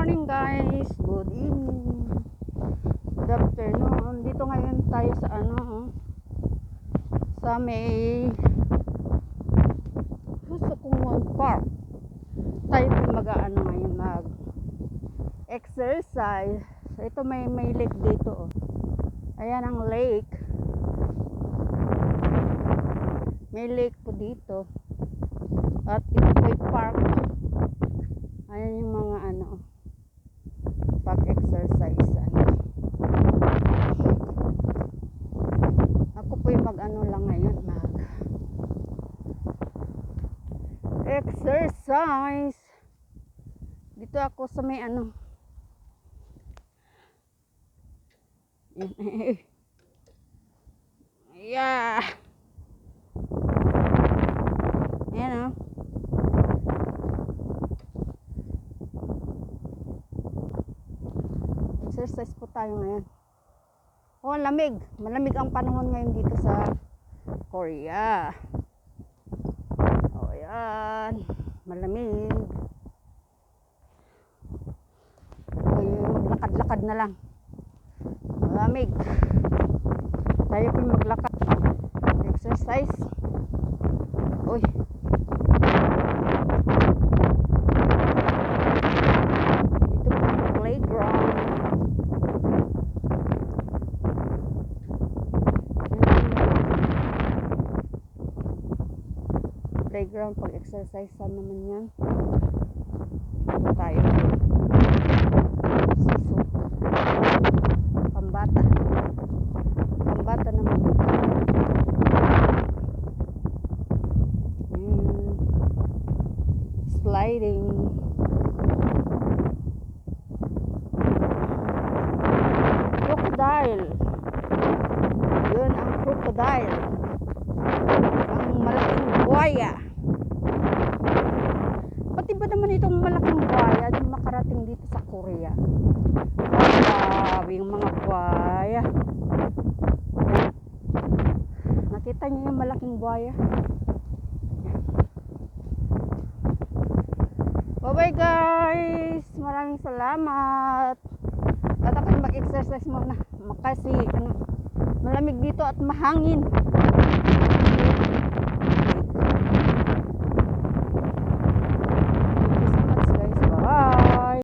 morning guys, good evening, good afternoon. Dito ngayon tayo sa sa may Sukumon Park. Tayo mag-ano ngayon, mag exercise. So, ito may lake dito, oh. Ayan ang lake. May lake po dito. At ito po'y park. Ayan yung mga pag-exercise. Ako po'y mag-ano lang ngayon, mag-exercise. Dito ako sa may yeah. Ayan, oh. Exercise po tayo ngayon. Oh, lamig. Malamig ang panahon ngayon dito sa Korea. Oh, yan. Malamig. Okay, maglakad-lakad na lang. Malamig. Tayo po maglakad. Exercise. Uy. Ito po ang playground. Playground, pag-exercise naman yan. Ito tayo. Siso. Pambata. Pambata naman dito. Sliding. Crocodile. Yun ang crocodile. Ang malaking buhaya. Pati ba naman itong malaking buhaya yung makarating dito sa Korea? Grabe yung mga buhaya. Nakita niyo yung malaking buhaya? Bye bye guys, maraming salamat. At ako mag-exercise muna kasi malamig dito at mahangin.